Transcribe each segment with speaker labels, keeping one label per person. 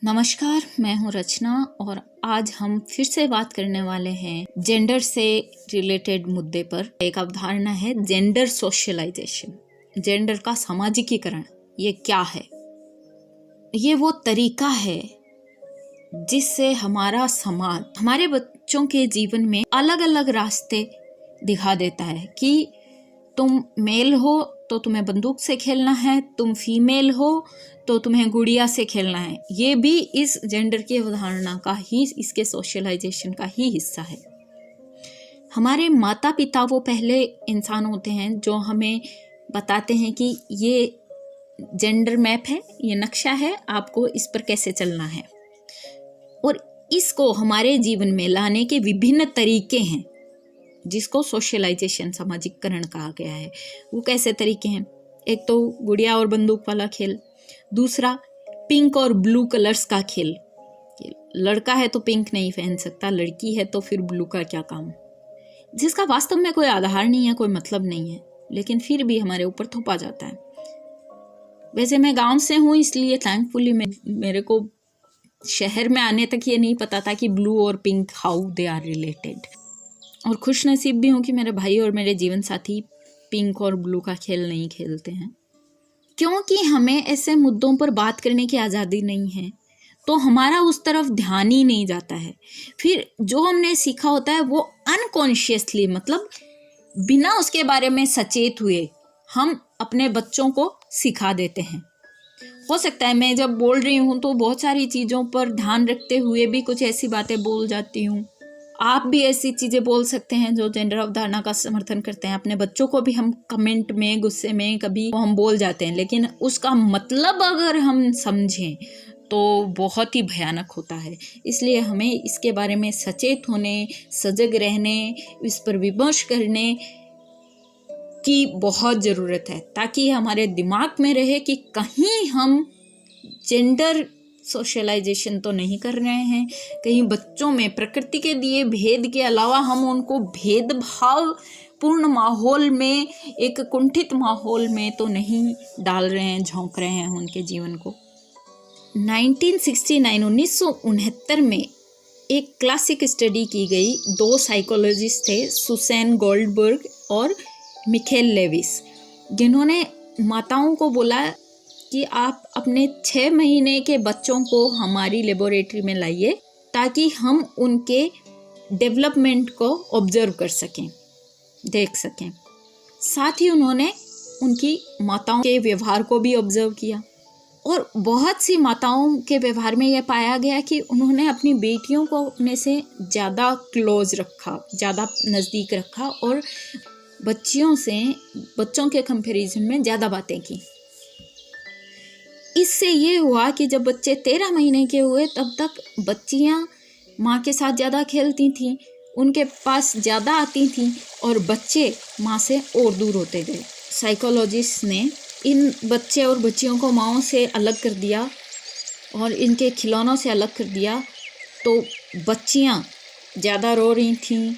Speaker 1: नमस्कार, मैं हूँ रचना और आज हम फिर से बात करने वाले हैं जेंडर से रिलेटेड मुद्दे पर। एक अवधारणा है जेंडर सोशलाइजेशन, जेंडर का सामाजिकीकरण। ये क्या है? ये वो तरीका है जिससे हमारा समाज हमारे बच्चों के जीवन में अलग अलग रास्ते दिखा देता है कि तुम मेल हो तो तुम्हें बंदूक से खेलना है, तुम फीमेल हो तो तुम्हें गुड़िया से खेलना है। ये भी इस जेंडर की अवधारणा का ही, इसके सोशलाइजेशन का ही हिस्सा है। हमारे माता पिता वो पहले इंसान होते हैं जो हमें बताते हैं कि ये जेंडर मैप है, ये नक्शा है, आपको इस पर कैसे चलना है। और इसको हमारे जीवन में लाने के विभिन्न तरीके हैं जिसको सोशलाइजेशन, सामाजिककरण कहा गया है। वो कैसे तरीके हैं? एक तो गुड़िया और बंदूक वाला खेल, दूसरा पिंक और ब्लू कलर्स का खेल। लड़का है तो पिंक नहीं पहन सकता, लड़की है तो फिर ब्लू का क्या काम, जिसका वास्तव में कोई आधार नहीं है, कोई मतलब नहीं है, लेकिन फिर भी हमारे ऊपर थोपा जाता है। वैसे मैं गांव से हूँ, इसलिए थैंकफुली मेरे को शहर में आने तक ये नहीं पता था कि ब्लू और pink how they are related. और खुश नसीब भी हूँ कि मेरे भाई और मेरे जीवन साथी पिंक और ब्लू का खेल नहीं खेलते हैं, क्योंकि हमें ऐसे मुद्दों पर बात करने की आज़ादी नहीं है, तो हमारा उस तरफ ध्यान ही नहीं जाता है। फिर जो हमने सीखा होता है वो अनकॉन्शियसली, मतलब बिना उसके बारे में सचेत हुए, हम अपने बच्चों को सिखा देते हैं। हो सकता है मैं जब बोल रही हूँ तो बहुत सारी चीज़ों पर ध्यान रखते हुए भी कुछ ऐसी बातें बोल जाती हूँ। आप भी ऐसी चीज़ें बोल सकते हैं जो जेंडर अवधारणा का समर्थन करते हैं। अपने बच्चों को भी हम कमेंट में, गुस्से में कभी हम बोल जाते हैं, लेकिन उसका मतलब अगर हम समझें तो बहुत ही भयानक होता है। इसलिए हमें इसके बारे में सचेत होने, सजग रहने, इस पर विमर्श करने की बहुत ज़रूरत है, ताकि हमारे दिमाग में रहे कि कहीं हम जेंडर सोशलाइजेशन तो नहीं कर रहे हैं, कहीं बच्चों में प्रकृति के दिए भेद के अलावा हम उनको भेदभाव पूर्ण माहौल में, एक कुंठित माहौल में तो नहीं डाल रहे हैं, झोंक रहे हैं उनके जीवन को। 1969 में एक क्लासिक स्टडी की गई। दो साइकोलॉजिस्ट थे, सुसैन गोल्डबर्ग और मिखेल लेविस, जिन्होंने माताओं को बोला कि आप अपने 6 महीने के बच्चों को हमारी लेबोरेटरी में लाइए ताकि हम उनके डेवलपमेंट को ऑब्जर्व कर सकें, देख सकें। साथ ही उन्होंने उनकी माताओं के व्यवहार को भी ऑब्जर्व किया, और बहुत सी माताओं के व्यवहार में यह पाया गया कि उन्होंने अपनी बेटियों को अपने से ज़्यादा क्लोज रखा, ज़्यादा नज़दीक रखा, और बच्चों के कंपैरिजन में ज़्यादा बातें की। इससे ये हुआ कि जब बच्चे 13 महीने के हुए तब तक बच्चियां माँ के साथ ज़्यादा खेलती थीं, उनके पास ज़्यादा आती थीं, और बच्चे माँ से और दूर होते गए। साइकोलॉजिस्ट ने इन बच्चे और बच्चियों को माँओं से अलग कर दिया और इनके खिलौनों से अलग कर दिया, तो बच्चियां ज़्यादा रो रही थीं,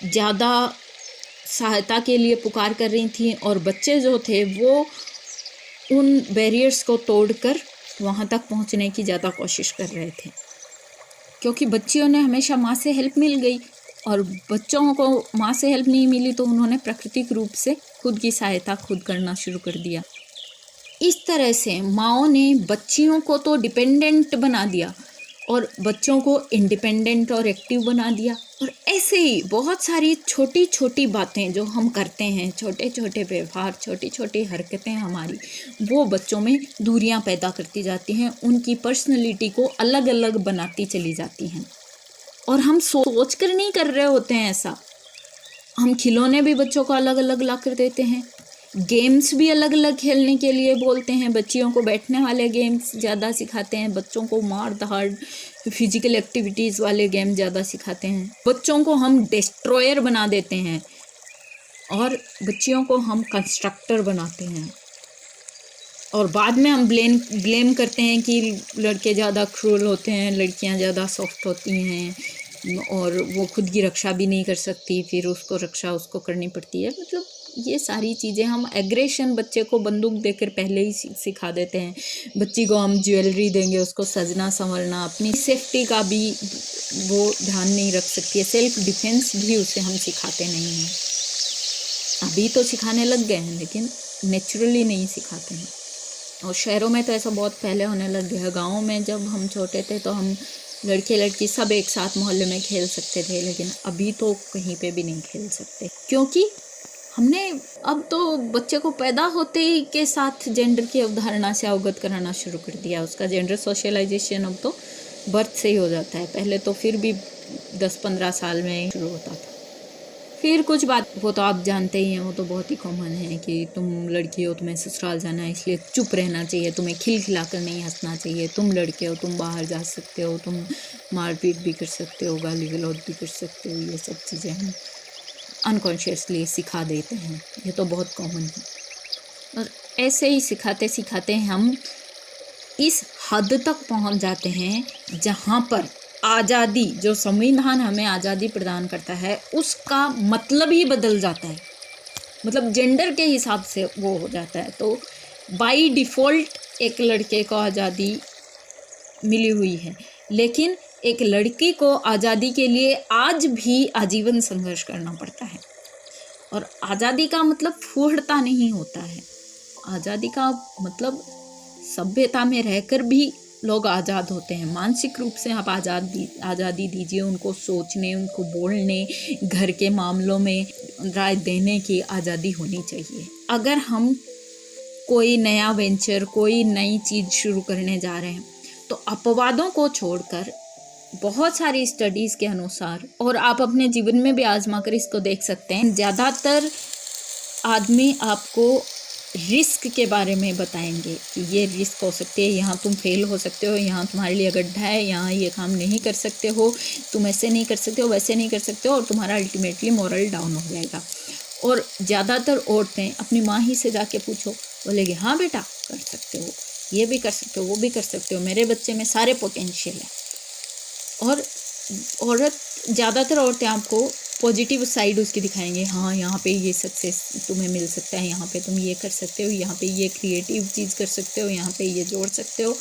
Speaker 1: ज़्यादा सहायता के लिए पुकार कर रही थीं, और बच्चे जो थे वो उन बैरियर्स को तोड़कर वहाँ तक पहुँचने की ज़्यादा कोशिश कर रहे थे, क्योंकि बच्चियों ने हमेशा माँ से हेल्प मिल गई, और बच्चों को माँ से हेल्प नहीं मिली तो उन्होंने प्राकृतिक रूप से खुद की सहायता खुद करना शुरू कर दिया। इस तरह से माँओं ने बच्चियों को तो डिपेंडेंट बना दिया और बच्चों को इंडिपेंडेंट और एक्टिव बना दिया। और ऐसे ही बहुत सारी छोटी छोटी बातें जो हम करते हैं, छोटे छोटे व्यवहार, छोटी छोटी हरकतें हमारी, वो बच्चों में दूरियां पैदा करती जाती हैं, उनकी पर्सनैलिटी को अलग अलग बनाती चली जाती हैं। और हम सोच कर नहीं कर रहे होते हैं ऐसा। हम खिलौने भी बच्चों को अलग अलग ला कर देते हैं, गेम्स भी अलग अलग खेलने के लिए बोलते हैं, बच्चियों को बैठने वाले गेम्स ज़्यादा सिखाते हैं, बच्चों को मार धाड़ फिजिकल एक्टिविटीज़ वाले गेम ज़्यादा सिखाते हैं, बच्चों को हम डिस्ट्रॉयर बना देते हैं और बच्चियों को हम कंस्ट्रक्टर बनाते हैं। और बाद में हम ब्लेम करते हैं कि लड़के ज़्यादा क्रूर होते हैं, लड़कियां ज़्यादा सॉफ्ट होती हैं और वो खुद की रक्षा भी नहीं कर सकती, फिर उसको रक्षा उसको करनी पड़ती है। मतलब ये सारी चीज़ें हम एग्रेशन, बच्चे को बंदूक देकर पहले ही सिखा देते हैं। बच्ची को हम ज्वेलरी देंगे, उसको सजना संवरना, अपनी सेफ्टी का भी वो ध्यान नहीं रख सकती है, सेल्फ डिफेंस भी उसे हम सिखाते नहीं हैं। अभी तो सिखाने लग गए हैं लेकिन नेचुरली नहीं सिखाते हैं। और शहरों में तो ऐसा बहुत पहले होने लग गया है। गाँव में जब हम छोटे थे तो हम लड़के लड़की सब एक साथ मोहल्ले में खेल सकते थे, लेकिन अभी तो कहीं पे भी नहीं खेल सकते, क्योंकि हमने अब तो बच्चे को पैदा होते ही के साथ जेंडर की अवधारणा से अवगत कराना शुरू कर दिया। उसका जेंडर सोशलाइजेशन अब तो बर्थ से ही हो जाता है। पहले तो फिर भी 10-15 साल में शुरू होता था। फिर कुछ बात, वो तो आप जानते ही हैं, वो तो बहुत ही कॉमन है कि तुम लड़की हो, तुम्हें ससुराल जाना है इसलिए चुप रहना चाहिए, तुम्हें खिलखिला कर नहीं हंसना चाहिए, तुम लड़के हो, तुम बाहर जा सकते हो, तुम मारपीट भी कर सकते हो, गाली गलौज भी कर सकते हो। ये सब चीज़ें हम अनकॉन्शियसली सिखा देते हैं, ये तो बहुत कॉमन है। और ऐसे ही सिखाते सिखाते हम इस हद तक पहुंच जाते हैं जहां पर आज़ादी, जो संविधान हमें आज़ादी प्रदान करता है, उसका मतलब ही बदल जाता है। मतलब जेंडर के हिसाब से वो हो जाता है। तो बाय डिफ़ॉल्ट एक लड़के को आज़ादी मिली हुई है, लेकिन एक लड़की को आज़ादी के लिए आज भी आजीवन संघर्ष करना पड़ता है। और आज़ादी का मतलब फूहड़ता नहीं होता है। आज़ादी का मतलब सभ्यता में रहकर भी लोग आज़ाद होते हैं। मानसिक रूप से आप आज़ादी दीजिए उनको, सोचने, उनको बोलने, घर के मामलों में राय देने की आज़ादी होनी चाहिए। अगर हम कोई नया वेंचर, कोई नई चीज़ शुरू करने जा रहे हैं तो अपवादों को छोड़कर बहुत सारी स्टडीज़ के अनुसार, और आप अपने जीवन में भी आजमा कर इसको देख सकते हैं, ज़्यादातर आदमी आपको रिस्क के बारे में बताएंगे कि ये रिस्क हो सकती है, यहाँ तुम फेल हो सकते हो, यहाँ तुम्हारे लिए गड्ढा है, यहाँ ये काम नहीं कर सकते हो, तुम ऐसे नहीं कर सकते हो, वैसे नहीं कर सकते हो, और तुम्हारा अल्टीमेटली मोरल डाउन हो जाएगा। और ज़्यादातर औरतें अपनी माँ ही से जाके पूछो, बोलेगी हाँ बेटा कर सकते हो, ये भी कर सकते हो, वो भी कर सकते हो, मेरे बच्चे में सारे पोटेंशियल है। और ज़्यादातर औरतें आपको पॉजिटिव साइड उसकी दिखाएंगे, हाँ यहाँ पे ये सक्सेस तुम्हें मिल सकता है, यहाँ पे तुम ये कर सकते हो, यहाँ पे ये क्रिएटिव चीज़ कर सकते हो, यहाँ पे ये जोड़ सकते हो।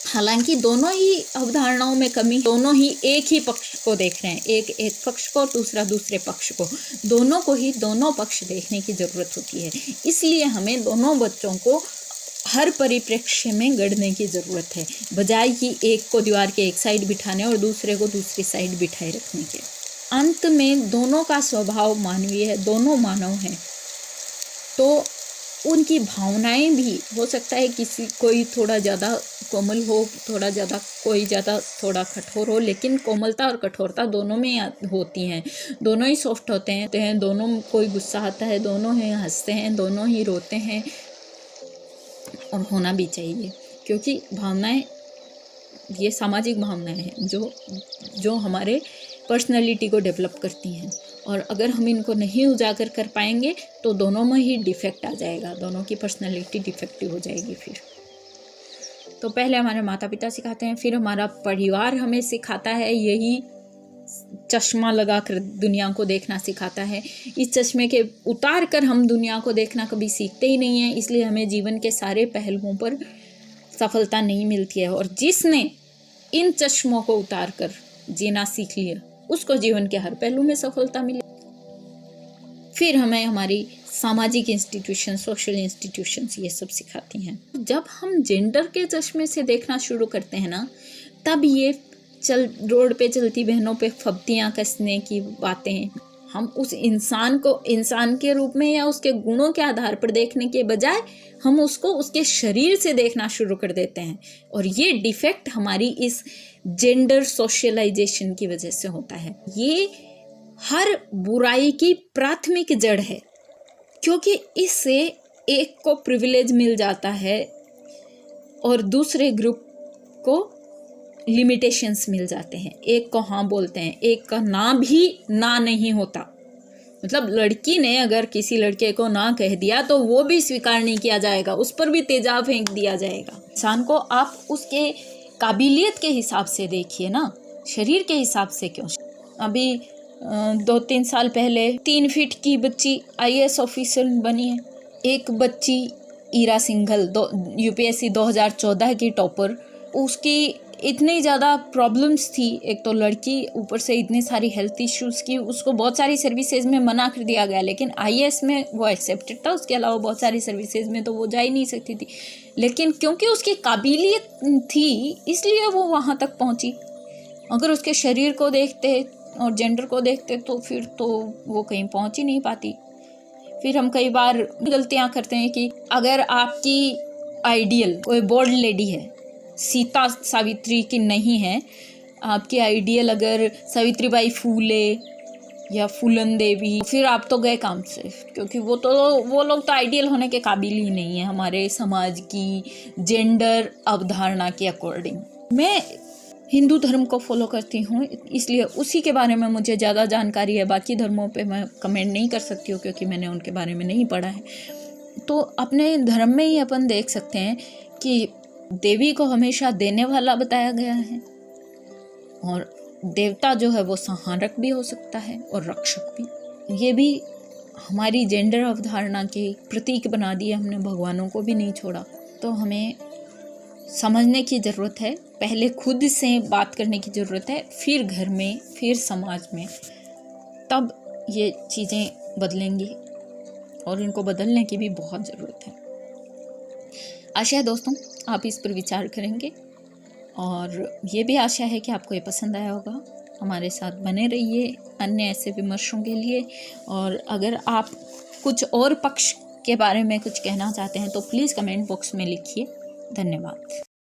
Speaker 1: हालांकि दोनों ही अवधारणाओं में कमी, दोनों ही एक ही पक्ष को देख रहे हैं, एक पक्ष को, दूसरा दूसरे पक्ष को, दोनों को ही दोनों पक्ष देखने की ज़रूरत होती है। इसलिए हमें दोनों बच्चों को हर परिप्रेक्ष्य में गढ़ने की ज़रूरत है, बजाय कि एक को दीवार के एक साइड बिठाने और दूसरे को दूसरी साइड बिठाए रखने के। अंत में दोनों का स्वभाव मानवीय है, दोनों मानव हैं, तो उनकी भावनाएं भी हो सकता है किसी कोई थोड़ा ज़्यादा कोमल हो, कोई ज़्यादा थोड़ा कठोर हो, लेकिन कोमलता और कठोरता दोनों में होती हैं। दोनों ही सॉफ्ट होते हैं, दोनों कोई गुस्सा आता है, दोनों ही हंसते हैं, दोनों ही रोते हैं, और होना भी चाहिए, क्योंकि भावनाएं ये सामाजिक भावनाएं हैं जो हमारे पर्सनैलिटी को डेवलप करती हैं। और अगर हम इनको नहीं उजागर कर पाएंगे तो दोनों में ही डिफेक्ट आ जाएगा, दोनों की पर्सनैलिटी डिफेक्टिव हो जाएगी। फिर तो पहले हमारे माता पिता सिखाते हैं, फिर हमारा परिवार हमें सिखाता है, यही चश्मा लगा कर दुनिया को देखना सिखाता है। इस चश्मे के उतार कर हम दुनिया को देखना कभी सीखते ही नहीं हैं, इसलिए हमें जीवन के सारे पहलुओं पर सफलता नहीं मिलती है। और जिसने इन चश्मों को उतार कर जीना सीख लिया उसको जीवन के हर पहलू में सफलता मिले। फिर हमें हमारी सामाजिक इंस्टीट्यूशन, सोशल इंस्टीट्यूशंस ये सब सिखाती हैं। जब हम जेंडर के चश्मे से देखना शुरू करते हैं ना, तब ये रोड पे चलती बहनों पे फब्तियाँ कसने की बातें हम उस इंसान को इंसान के रूप में या उसके गुणों के आधार पर देखने के बजाय हम उसको उसके शरीर से देखना शुरू कर देते हैं। और ये डिफेक्ट हमारी इस जेंडर सोशलाइजेशन की वजह से होता है। ये हर बुराई की प्राथमिक जड़ है, क्योंकि इससे एक को प्रिविलेज मिल जाता है और दूसरे ग्रुप को लिमिटेशंस मिल जाते हैं। एक को हाँ बोलते हैं, एक का ना भी ना नहीं होता। मतलब लड़की ने अगर किसी लड़के को ना कह दिया तो वो भी स्वीकार नहीं किया जाएगा, उस पर भी तेजाब फेंक दिया जाएगा। इंसान को आप उसके काबिलियत के हिसाब से देखिए ना, शरीर के हिसाब से क्यों। अभी 2-3 साल पहले 3 फीट की बच्ची IAS ऑफिसर बनी है। एक बच्ची ईरा सिंघल UPSC 2014 की टॉपर, उसकी इतनी ज़्यादा प्रॉब्लम्स थी, एक तो लड़की, ऊपर से इतनी सारी हेल्थ इश्यूज़ की, उसको बहुत सारी सर्विसेज में मना कर दिया गया, लेकिन IAS में वो एक्सेप्टेड था। उसके अलावा बहुत सारी सर्विसेज में तो वो जा ही नहीं सकती थी, लेकिन क्योंकि उसकी काबिलियत थी इसलिए वो वहाँ तक पहुँची। अगर उसके शरीर को देखते और जेंडर को देखते तो फिर तो वो कहीं पहुँच ही नहीं पाती। फिर हम कई बार गलतियाँ करते हैं कि अगर आपकी आइडियल कोई बोल्ड लेडी है, सीता सावित्री की नहीं है, आपकी आइडियल अगर सावित्रीबाई फूले या फूलन देवी, फिर आप तो गए काम से, क्योंकि वो लोग तो आइडियल होने के काबिल ही नहीं है हमारे समाज की जेंडर अवधारणा के अकॉर्डिंग। मैं हिंदू धर्म को फॉलो करती हूँ, इसलिए उसी के बारे में मुझे ज़्यादा जानकारी है। बाकी धर्मों पे मैं कमेंट नहीं कर सकती हूँ क्योंकि मैंने उनके बारे में नहीं पढ़ा है। तो अपने धर्म में ही अपन देख सकते हैं कि देवी को हमेशा देने वाला बताया गया है, और देवता जो है वो संहारक भी हो सकता है और रक्षक भी। ये भी हमारी जेंडर अवधारणा के प्रतीक बना दिए हमने, भगवानों को भी नहीं छोड़ा। तो हमें समझने की ज़रूरत है, पहले खुद से बात करने की ज़रूरत है, फिर घर में, फिर समाज में, तब ये चीज़ें बदलेंगी, और इनको बदलने की भी बहुत ज़रूरत है। आशा है दोस्तों आप इस पर विचार करेंगे, और ये भी आशा है कि आपको ये पसंद आया होगा। हमारे साथ बने रहिए अन्य ऐसे विमर्शों के लिए, और अगर आप कुछ और पक्ष के बारे में कुछ कहना चाहते हैं तो प्लीज़ कमेंट बॉक्स में लिखिए। धन्यवाद।